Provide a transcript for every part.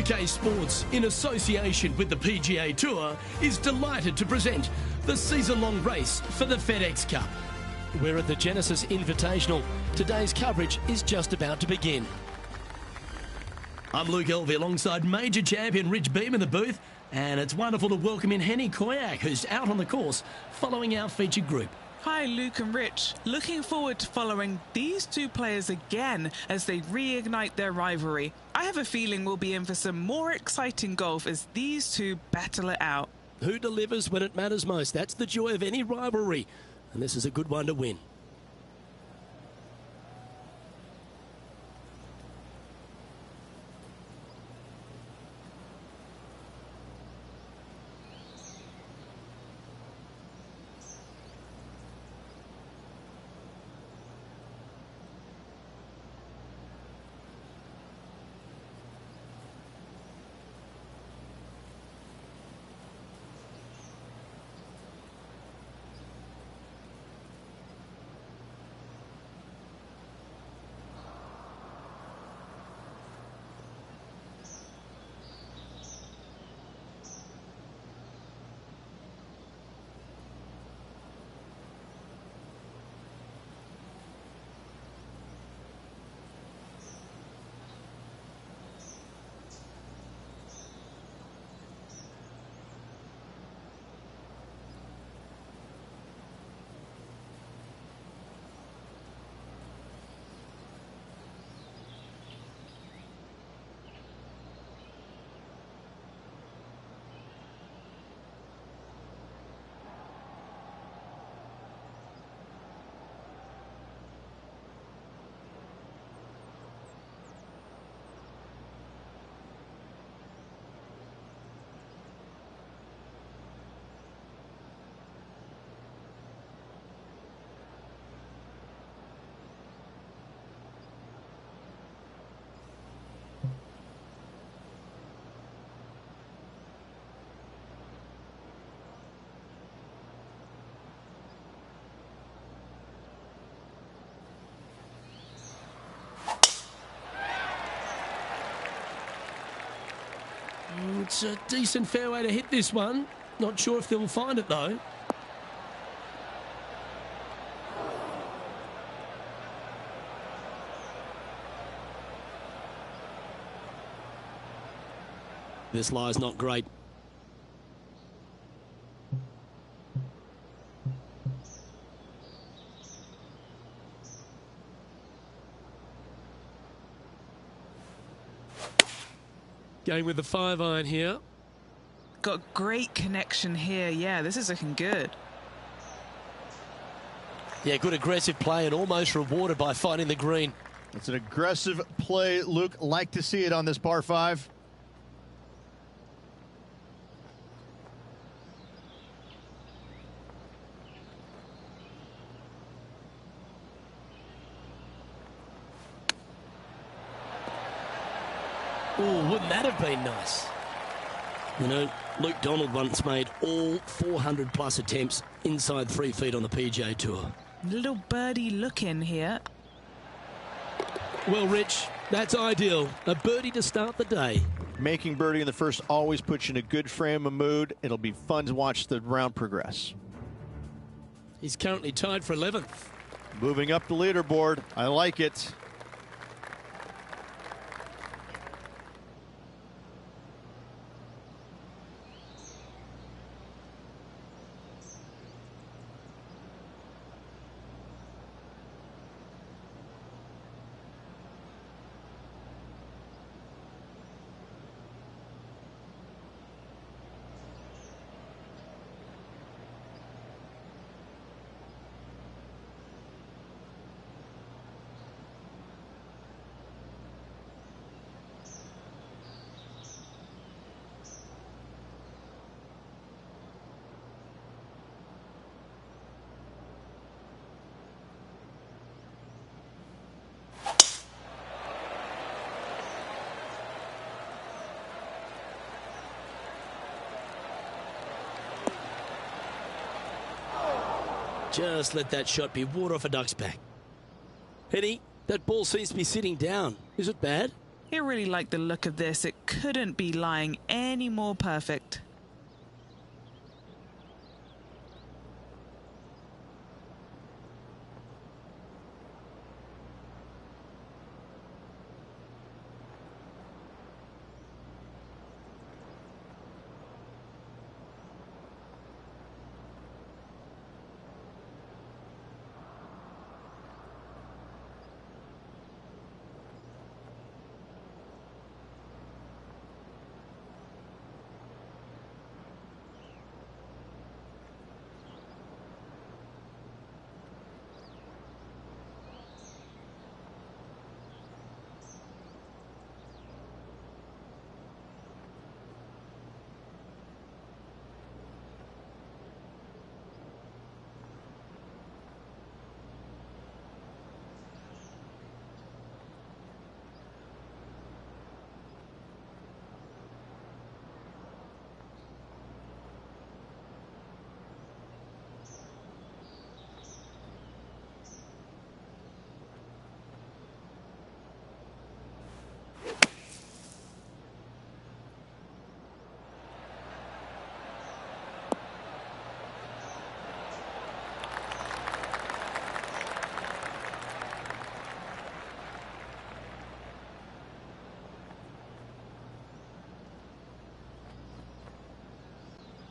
2K Sports, in association with the PGA Tour, is delighted to present the season-long race for the FedEx Cup. We're at the Genesis Invitational. Today's coverage is just about to begin. I'm Luke Elvey alongside Major Champion Rich Beam in the booth, and it's wonderful to welcome in Henny Koyak, who's out on the course following our featured group. Hi Luke and Rich, looking forward to following these two players again as they reignite their rivalry. I have a feeling we'll be in for some more exciting golf as these two battle it out. Who delivers when it matters most? That's the joy of any rivalry, and this is a good one to win. It's a decent fairway to hit this one. Not sure if they'll find it, though. This lie's not great. Going with the 5-iron here. Got great connection here. Yeah, this is looking good. Yeah, good aggressive play and almost rewarded by finding the green. It's an aggressive play, Luke. Like to see it on this par 5. Oh, wouldn't that have been nice? You know, Luke Donald once made all 400-plus attempts inside 3 feet on the PGA Tour. Little birdie look in here. Well, Rich, that's ideal. A birdie to start the day. Making birdie in the first always puts you in a good frame of mood. It'll be fun to watch the round progress. He's currently tied for 11th. Moving up the leaderboard. I like it. Just let that shot be water off a duck's back. Penny, that ball seems to be sitting down. Is it bad? I really like the look of this. It couldn't be lying any more perfect.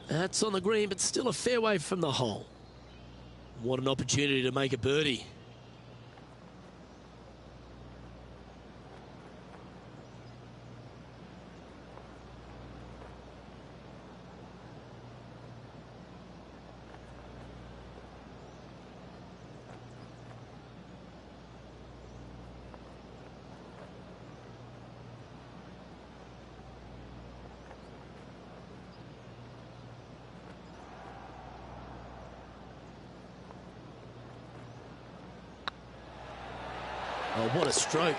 That's on the green, but still a fair way from the hole. What an opportunity to make a birdie. Oh, what a stroke.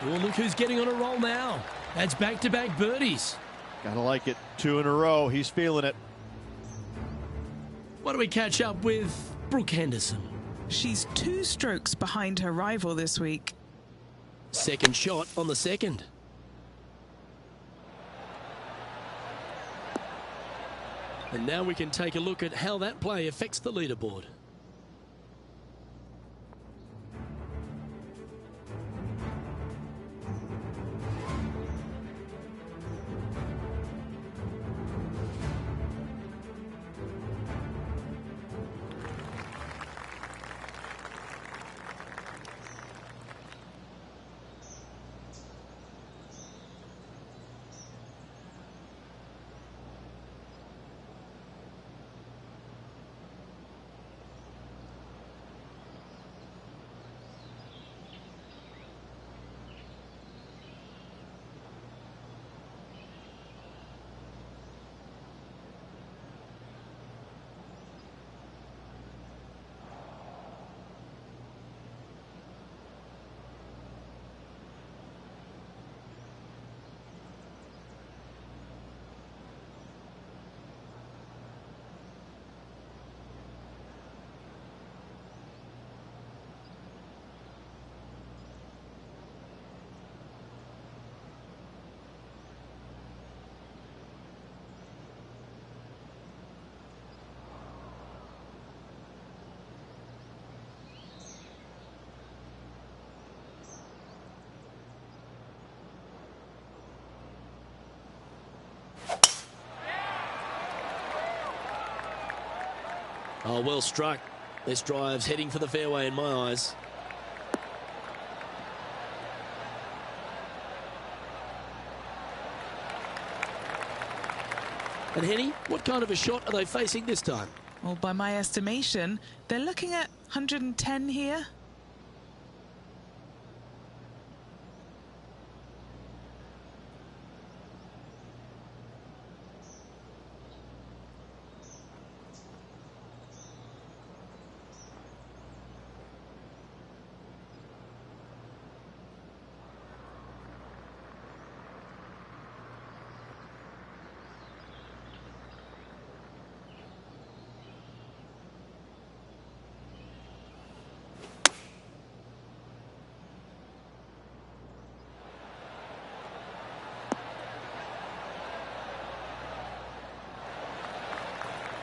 Well, look who's getting on a roll now. That's back-to-back birdies. Gotta like it. 2 in a row. He's feeling it. What do we catch up with Brooke Henderson? She's 2 strokes behind her rival this week. Second shot on the second. And now we can take a look at how that play affects the leaderboard. Oh, well struck. This drive's heading for the fairway in my eyes. And Henny, what kind of a shot are they facing this time? Well, by my estimation, they're looking at 110 here.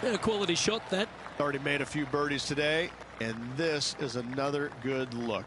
A quality shot, that. Already made a few birdies today, and this is another good look.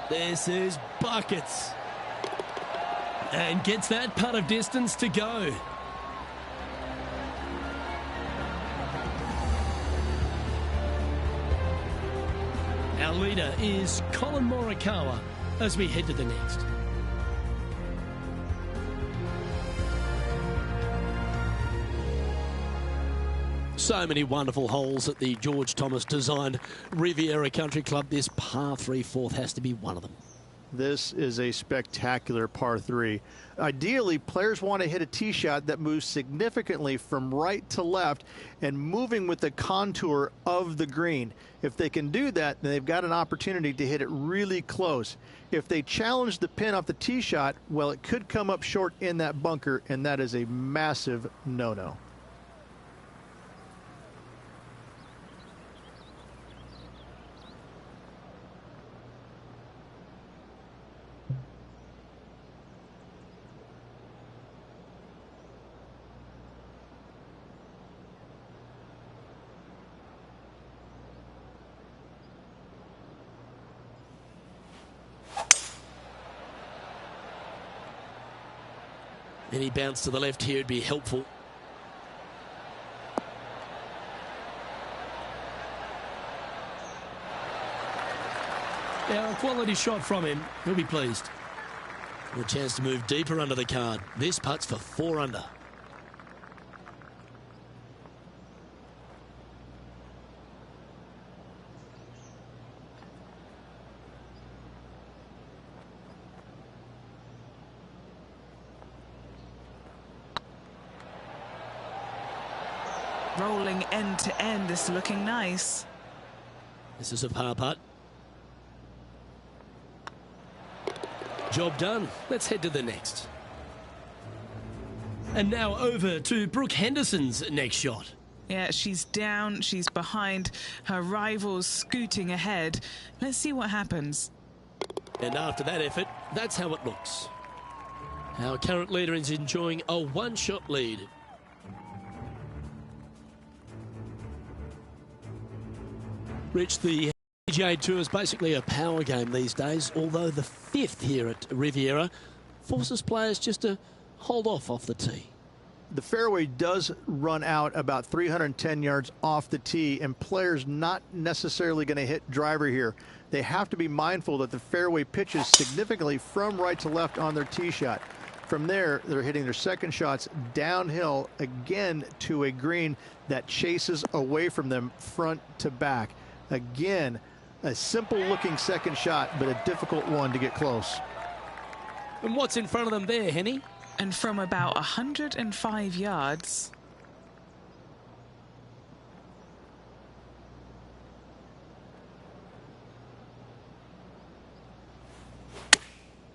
This is buckets. And gets that putt of distance to go. Our leader is Colin Morikawa as we head to the next. So many wonderful holes at the George Thomas designed Riviera Country Club. This par 3 fourth has to be one of them. This is a spectacular par 3. Ideally, players want to hit a tee shot that moves significantly from right to left and moving with the contour of the green. If they can do that, then they've got an opportunity to hit it really close. If they challenge the pin off the tee shot, well, it could come up short in that bunker, and that is a massive no-no. Any bounce to the left here would be helpful. Now, a quality shot from him. He'll be pleased. A chance to move deeper under the card. This putt's for 4 under. Rolling end to end, this looking nice. This is a par putt. Job done. Let's head to the next. And now over to Brooke Henderson's next shot. Yeah, she's down, she's behind, her rival's scooting ahead. Let's see what happens. And after that effort, that's how it looks. Our current leader is enjoying a one-shot lead. Rich, the PGA Tour is basically a power game these days, although the fifth here at Riviera forces players just to hold off the tee. The fairway does run out about 310 yards off the tee, and players not necessarily going to hit driver here. They have to be mindful that the fairway pitches significantly from right to left on their tee shot. From there, they're hitting their second shots downhill again to a green that chases away from them front to back. Again, a simple looking second shot, but a difficult one to get close. And what's in front of them there, Henny? And from about 105 yards.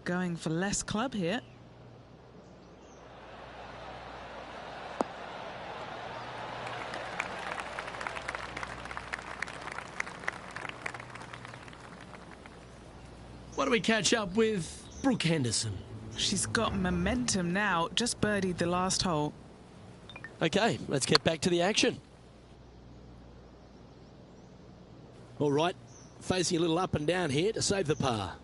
Going for less club here. What do we catch up with Brooke Henderson? She's got momentum now, just birdied the last hole. Okay, let's get back to the action. All right, facing a little up and down here to save the par.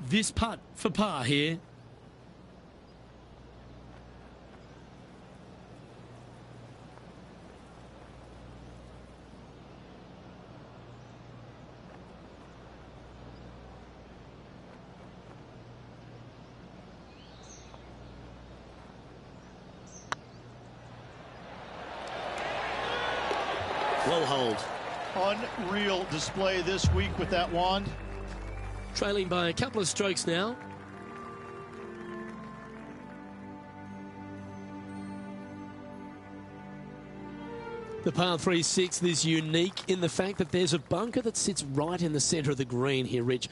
This putt for par here. Well hold. Unreal display this week with that wand. Trailing by a couple of strokes now. The par 3/6 is unique in the fact that there's a bunker that sits right in the centre of the green here, Rich.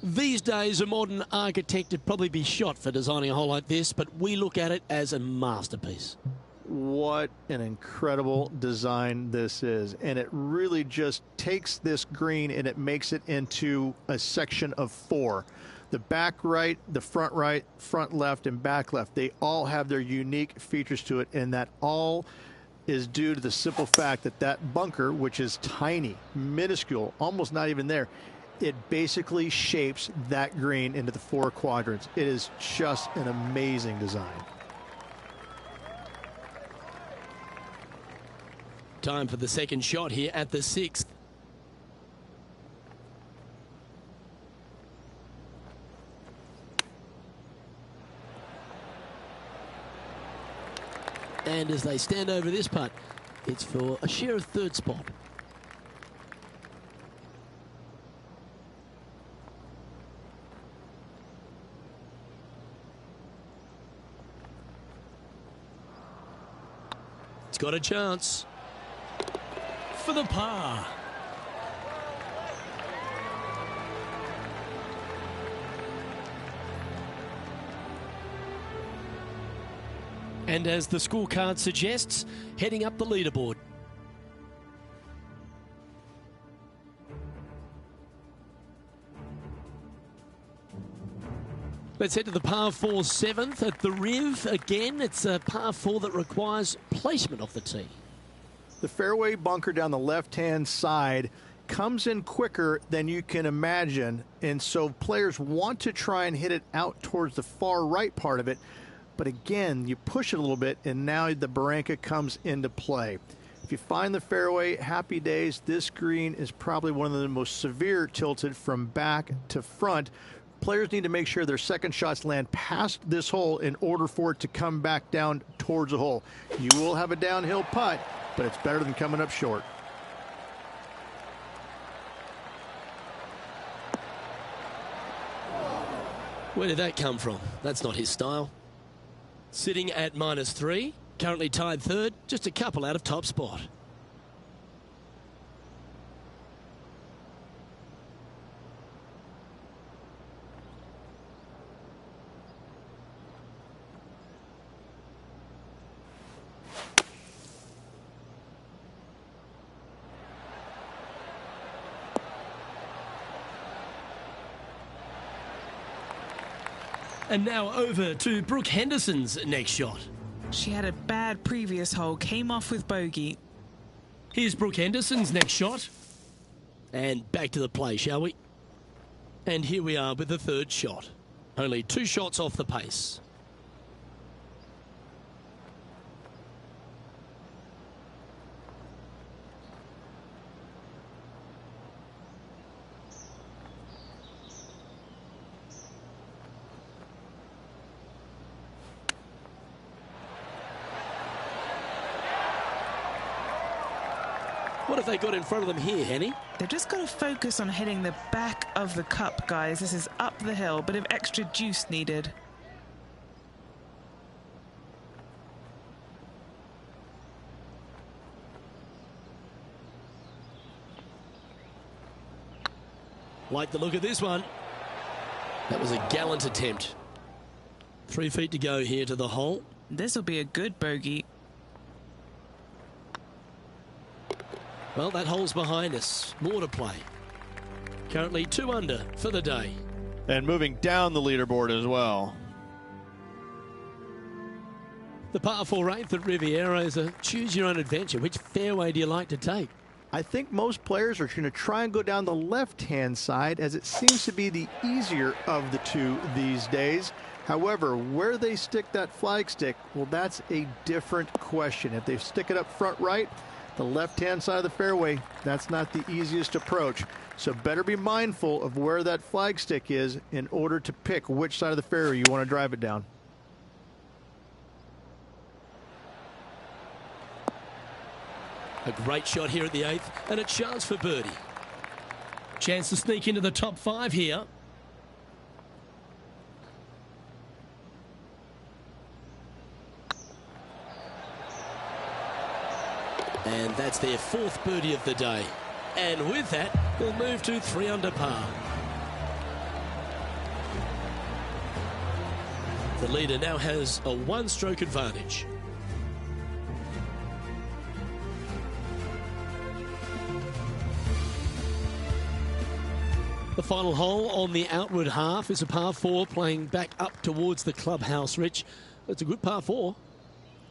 These days, a modern architect would probably be shot for designing a hole like this, but we look at it as a masterpiece. What an incredible design this is. And it really just takes this green and it makes it into a section of four. The back right, the front right, front left, and back left, they all have their unique features to it, and that all is due to the simple fact that that bunker, which is tiny, minuscule, almost not even there, it basically shapes that green into the four quadrants. It is just an amazing design. Time for the second shot here at the sixth. And as they stand over this putt, it's for a share of third spot. It's got a chance. For the par. And as the scorecard suggests, heading up the leaderboard. Let's head to the par 4 7th at the Riv. Again, it's a par 4 that requires placement of the tee. The fairway bunker down the left-hand side comes in quicker than you can imagine, and so players want to try and hit it out towards the far right part of it. But again, you push it a little bit, and now the Barranca comes into play. If you find the fairway, happy days. This green is probably one of the most severe tilted from back to front. Players need to make sure their second shots land past this hole in order for it to come back down towards the hole. You will have a downhill putt, but it's better than coming up short. Where did that come from? That's not his style. Sitting at -3, currently tied third, just a couple out of top spot. And now over to Brooke Henderson's next shot. She had a bad previous hole, came off with bogey. Here's Brooke Henderson's next shot. And back to the play, shall we? And here we are with the third shot. Only 2 shots off the pace. What have they got in front of them here, Henny? They've just got to focus on hitting the back of the cup, guys. This is up the hill, bit of extra juice needed. Like the look of this one. That was a gallant attempt. 3 feet to go here to the hole. This will be a good bogey. Well, that hole's behind us. More to play. Currently 2 under for the day. And moving down the leaderboard as well. The par 4 8th at Riviera is a choose your own adventure. Which fairway do you like to take? I think most players are going to try and go down the left-hand side, as it seems to be the easier of the two these days. However, where they stick that flag stick, well, that's a different question. If they stick it up front right, the left-hand side of the fairway, that's not the easiest approach. So better be mindful of where that flag stick is in order to pick which side of the fairway you want to drive it down. A great shot here at the 8th, and a chance for birdie. Chance to sneak into the top 5 here. And that's their 4th birdie of the day. And with that, we'll move to 3 under par. The leader now has a 1-stroke advantage. The final hole on the outward half is a par 4 playing back up towards the clubhouse, Rich. It's a good par 4.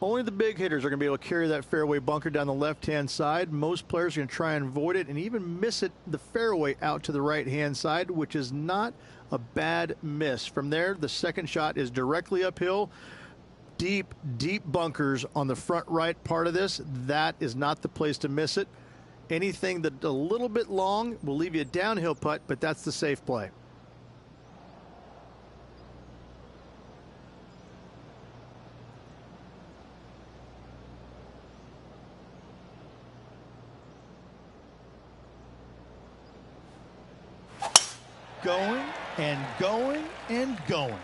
Only the big hitters are going to be able to carry that fairway bunker down the left-hand side. Most players are going to try and avoid it and even miss it the fairway out to the right-hand side, which is not a bad miss. From there, the second shot is directly uphill. Deep, deep bunkers on the front right part of this. That is not the place to miss it. Anything that a little bit long will leave you a downhill putt, but that's the safe play. Going and going and going.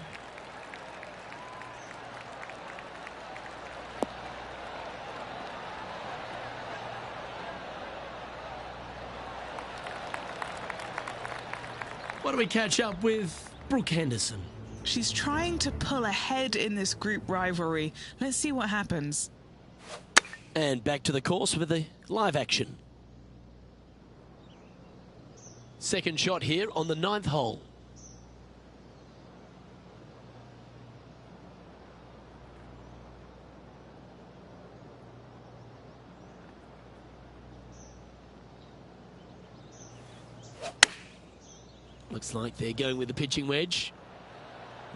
What do we catch up with Brooke Henderson? She's trying to pull ahead in this group rivalry. Let's see what happens. And back to the course with the live action. Second shot here on the 9th hole. Looks like they're going with the pitching wedge.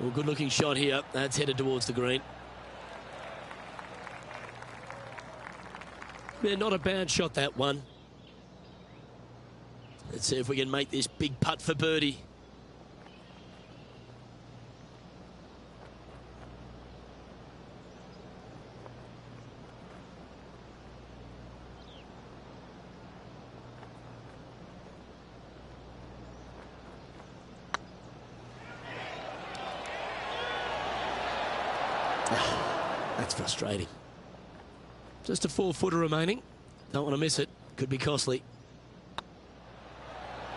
Well, good-looking shot here. That's headed towards the green. Yeah, not a bad shot, that one. Let's see if we can make this big putt for birdie. That's frustrating. Just a 4-footer remaining. Don't want to miss it. Could be costly.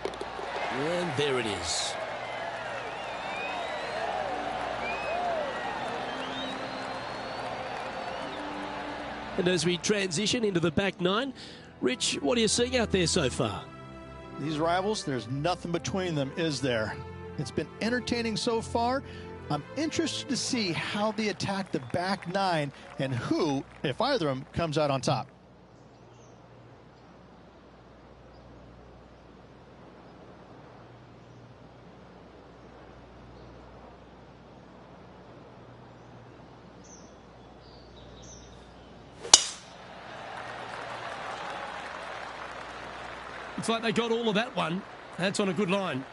And there it is. And as we transition into the back nine, Rich, what are you seeing out there so far? These rivals, there's nothing between them, is there? It's been entertaining so far. I'm interested to see how they attack the back nine and who, if either of them, comes out on top. Looks like they got all of that one. That's on a good line.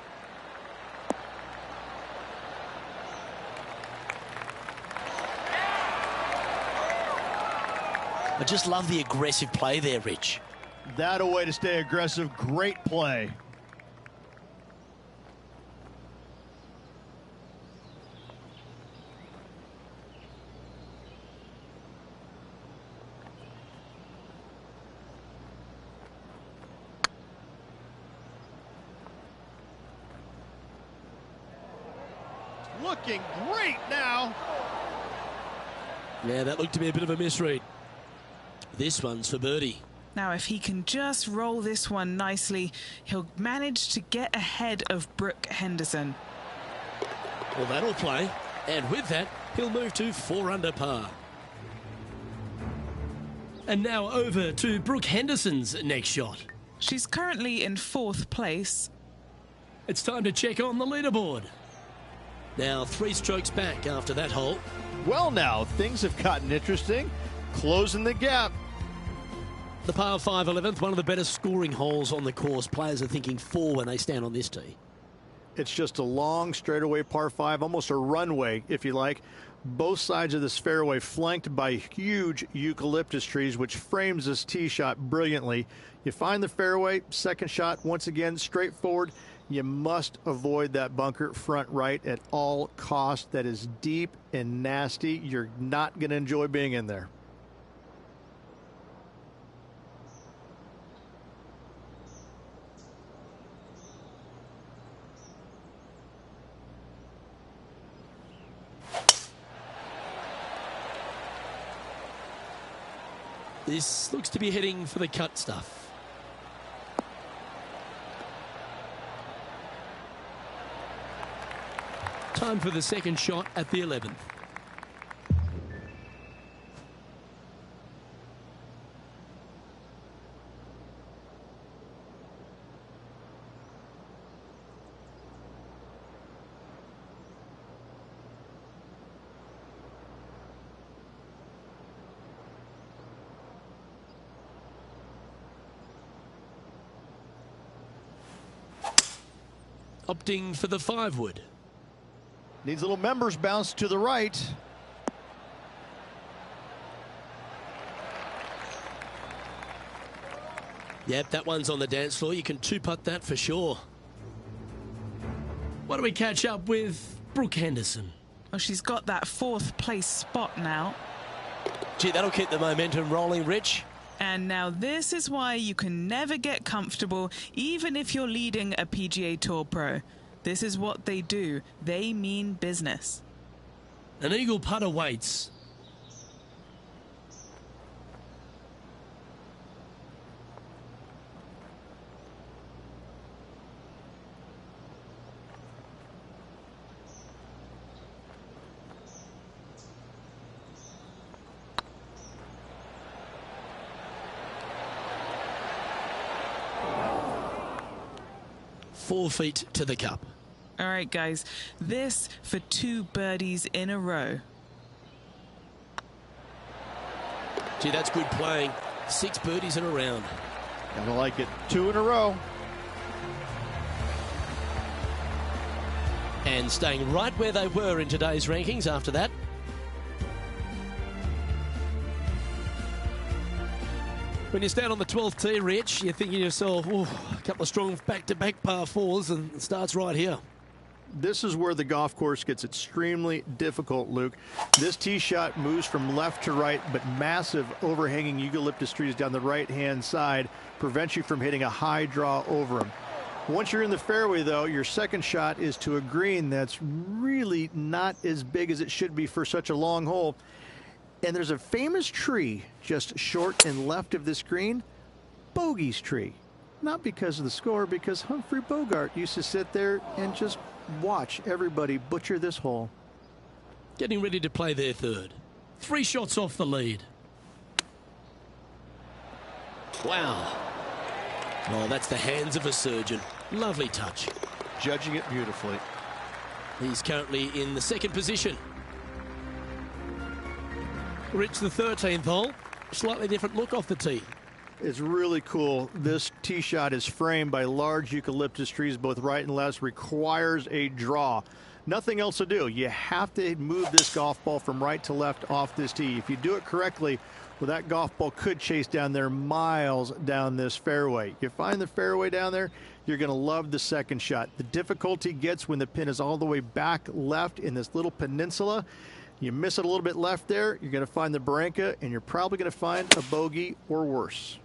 I just love the aggressive play there, Rich. That a way to stay aggressive. Great play. Looking great now. Yeah, that looked to be a bit of a misread. This one's for birdie. Now, if he can just roll this one nicely, he'll manage to get ahead of Brooke Henderson. Well, that'll play. And with that, he'll move to 4 under par. And now over to Brooke Henderson's next shot. She's currently in 4th place. It's time to check on the leaderboard. Now 3 strokes back after that hole. Well, now, things have gotten interesting. Closing the gap. The par 5 11th, one of the better scoring holes on the course. Players are thinking 4 when they stand on this tee. It's just a long straightaway par 5, almost a runway, if you like. Both sides of this fairway flanked by huge eucalyptus trees, which frames this tee shot brilliantly. You find the fairway, second shot, once again, straightforward. You must avoid that bunker front right at all costs. That is deep and nasty. You're not going to enjoy being in there. This looks to be heading for the cut stuff. Time for the second shot at the 11th. Opting for the 5 wood. Needs a little members bounce to the right. Yep, that one's on the dance floor. You can 2-putt that for sure. Why don't we catch up with Brooke Henderson? Well, she's got that 4th place spot now. Gee, that'll keep the momentum rolling, Rich. And now this is why you can never get comfortable, even if you're leading a PGA Tour pro. This is what they do. They mean business. An eagle putt awaits. Four feet to the cup. All right, guys, this for 2 birdies in a row. Gee, that's good playing. 6 birdies in a round. Gotta like it. 2 in a row. And staying right where they were in today's rankings after that. When you stand on the 12th tee, Rich, you're thinking to yourself, oh, a couple of strong back-to-back par 4s, and it starts right here. This is where the golf course gets extremely difficult, Luke. This tee shot moves from left to right, but massive overhanging eucalyptus trees down the right-hand side prevents you from hitting a high draw over them. Once you're in the fairway, though, your second shot is to a green that's really not as big as it should be for such a long hole. And there's a famous tree just short and left of this green, Bogey's tree. Not because of the score, because Humphrey Bogart used to sit there and just watch everybody butcher this hole. Getting ready to play their third. 3 shots off the lead. Wow. Oh, that's the hands of a surgeon. Lovely touch. Judging it beautifully. He's currently in the 2nd position. Rich, the 13th hole. Slightly different look off the tee. It's really cool. This tee shot is framed by large eucalyptus trees, both right and left. Requires a draw. Nothing else to do. You have to move this golf ball from right to left off this tee. If you do it correctly, well, that golf ball could chase down there miles down this fairway. You find the fairway down there, you're going to love the second shot. The difficulty gets when the pin is all the way back left in this little peninsula. You miss it a little bit left there, you're going to find the barranca, and you're probably going to find a bogey or worse.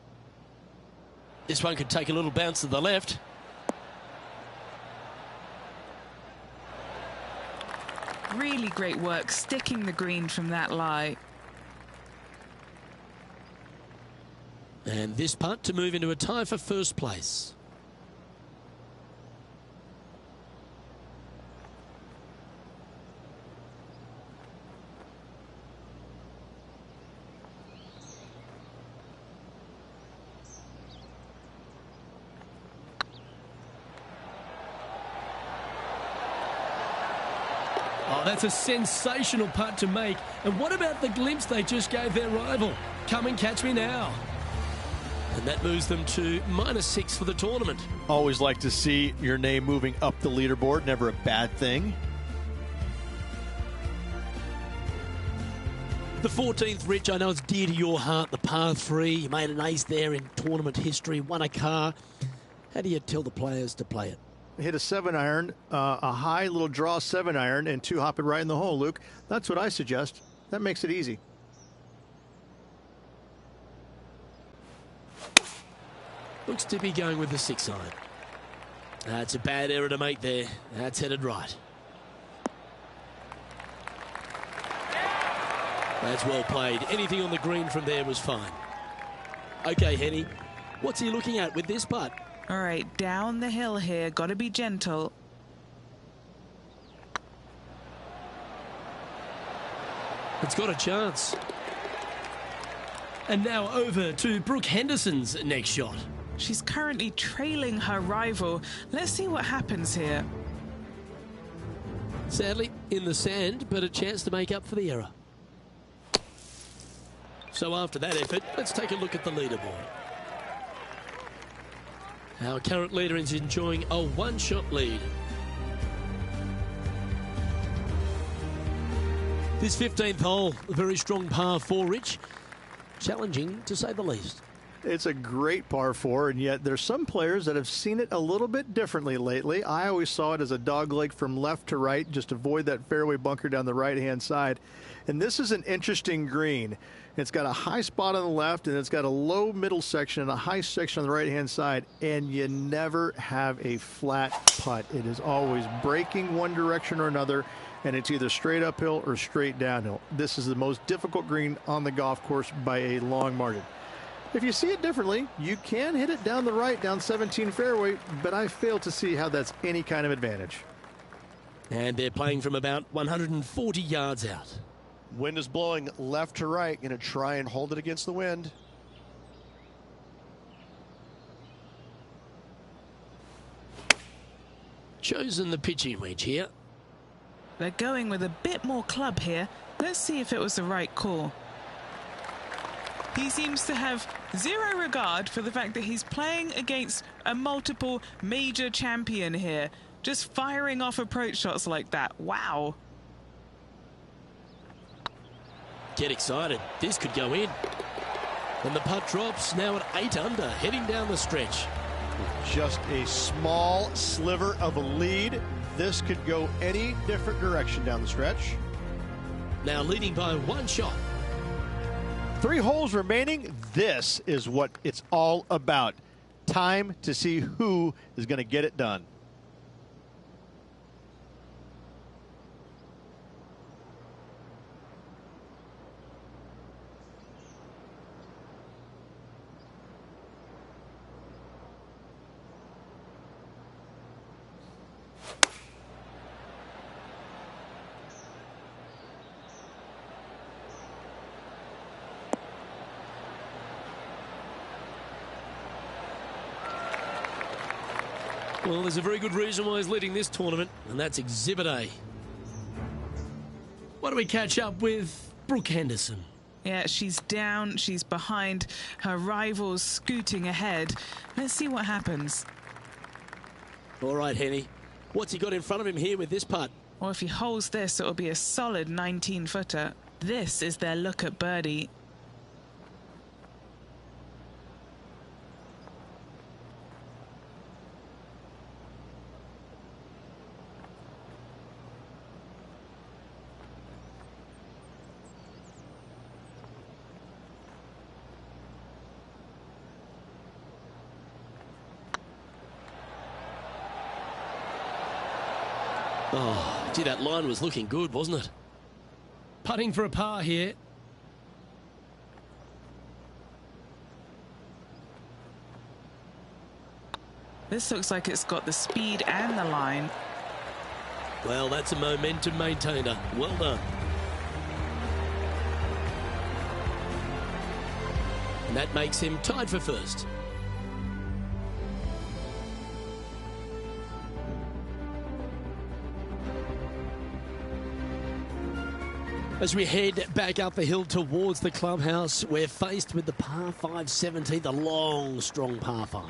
This one could take a little bounce to the left. Really great work sticking the green from that lie. And this putt to move into a tie for first place. Oh, that's a sensational putt to make. And what about the glimpse they just gave their rival? Come and catch me now. And that moves them to -6 for the tournament. Always like to see your name moving up the leaderboard. Never a bad thing. The 14th, Rich, I know it's dear to your heart, the par 3. You made an ace there in tournament history, won a car. How do you tell the players to play it? Hit a 7-iron, a high little draw 7-iron, and 2 hop it right in the hole, Luke. That's what I suggest. That makes it easy. Looks to be going with the 6-iron. That's a bad error to make there. That's headed right. That's well played. Anything on the green from there was fine. Okay, Henny, what's he looking at with this putt? All right, down the hill here. Got to be gentle. It's got a chance. And now over to Brooke Henderson's next shot. She's currently trailing her rival. Let's see what happens here. Sadly, in the sand, but a chance to make up for the error. So after that effort, let's take a look at the leaderboard. Our current leader is enjoying a 1-shot lead. This 15th hole, a very strong par 4, Rich. Challenging, to say the least. It's a great par 4, and yet there's some players that have seen it a little bit differently lately. I always saw it as a dogleg from left to right, just avoid that fairway bunker down the right-hand side. And this is an interesting green. It's got a high spot on the left, and it's got a low middle section and a high section on the right-hand side, and you never have a flat putt. It is always breaking one direction or another, and it's either straight uphill or straight downhill. This is the most difficult green on the golf course by a long margin. If you see it differently, you can hit it down the right, down 17 fairway, but I fail to see how that's any kind of advantage. And they're playing from about 140 yards out. Wind is blowing left to right. Going to try and hold it against the wind. chosen the pitching wedge here. They're going with a bit more club here. Let's see if it was the right call. He seems to have zero regard for the fact that he's playing against a multiple major champion here. Just firing off approach shots like that. Wow. Get excited. This could go in. And the putt drops now at 8 under, heading down the stretch. Just a small sliver of a lead. This could go any different direction down the stretch. Now leading by 1 shot. 3 holes remaining. This is what it's all about. Time to see who is going to get it done. Well, there's a very good reason why he's leading this tournament, and that's Exhibit A. Why don't we catch up with Brooke Henderson? Yeah, she's down, she's behind, her rivals scooting ahead. Let's see what happens. All right, Henny. What's he got in front of him here with this putt? Or if he holds this, it'll be a solid 19-footer. This is their look at birdie. Oh, gee, that line was looking good, wasn't it? Putting for a par here. This looks like it's got the speed and the line. Well, that's a momentum maintainer. Well done. And that makes him tied for first. As we head back up the hill towards the clubhouse, we're faced with the par 5 70, the long, strong par 5.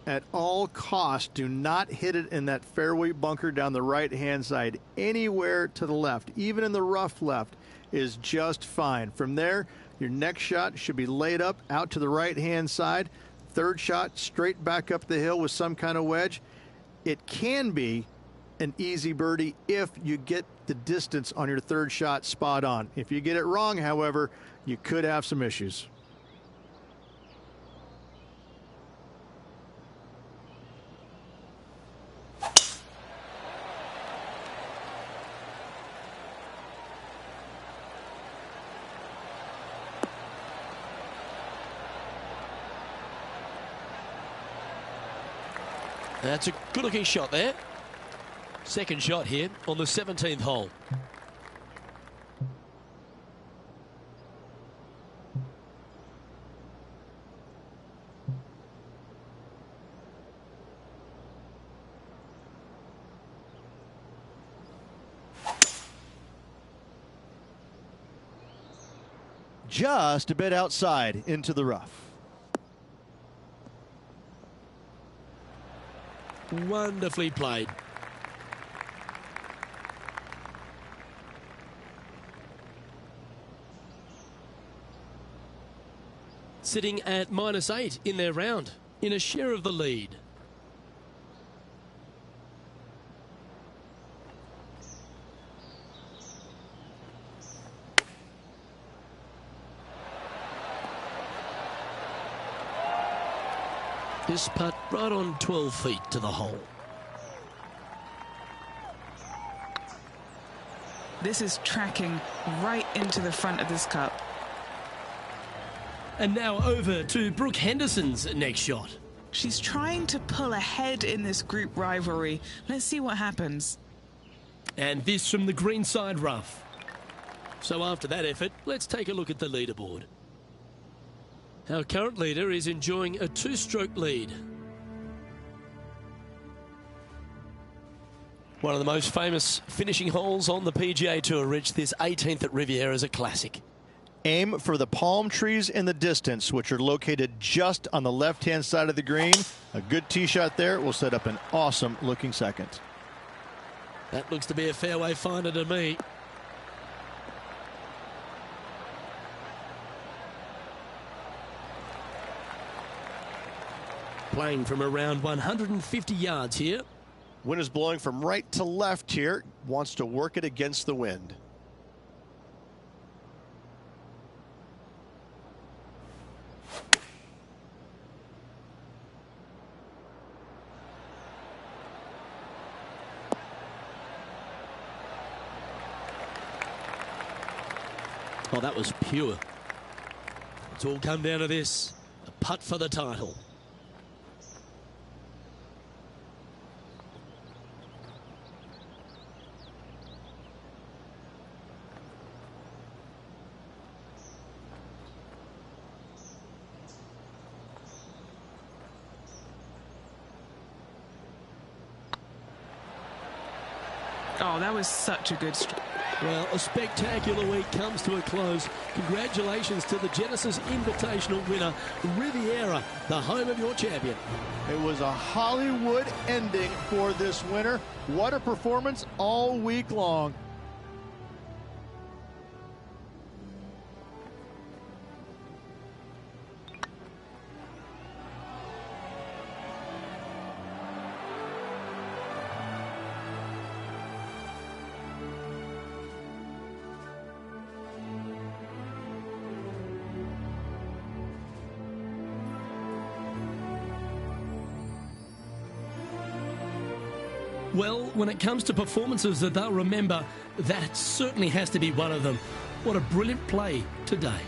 At all costs, do not hit it in that fairway bunker down the right-hand side. Anywhere to the left, even in the rough left, is just fine. From there, your next shot should be laid up out to the right-hand side. Third shot, straight back up the hill with some kind of wedge. It can be an easy birdie if you get the distance on your third shot spot on. If you get it wrong, however, you could have some issues. That's a good-looking shot there. Second shot here on the 17th hole. Just a bit outside into the rough. Wonderfully played. Sitting at -8 in their round, in a share of the lead. This putt right on 12 feet to the hole. This is tracking right into the front of this cup. And now over to Brooke Henderson's next shot. She's trying to pull ahead in this group rivalry. Let's see what happens. And this from the greenside rough. So after that effort, let's take a look at the leaderboard. Our current leader is enjoying a 2-stroke lead. One of the most famous finishing holes on the PGA Tour, Rich. This 18th at Riviera is a classic. Aim for the palm trees in the distance, which are located just on the left-hand side of the green. A good tee shot there will set up an awesome-looking second. That looks to be a fairway finder to me. Playing from around 150 yards here. Wind is blowing from right to left here. Wants to work it against the wind. Oh, that was pure. It's all come down to this. A putt for the title. Oh, that was such a good stroke. Well, a spectacular week comes to a close. Congratulations to the Genesis Invitational winner, Riviera, the home of your champion. It was a Hollywood ending for this winner. What a performance all week long. Well, when it comes to performances that they'll remember, that certainly has to be one of them. What a brilliant play today.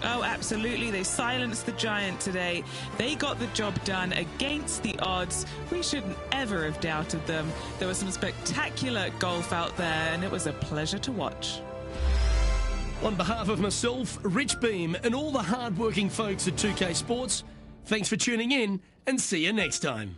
Oh, absolutely. They silenced the giant today. They got the job done against the odds. We shouldn't ever have doubted them. There was some spectacular golf out there, and it was a pleasure to watch. On behalf of myself, Rich Beam, and all the hard-working folks at 2K Sports, thanks for tuning in, and see you next time.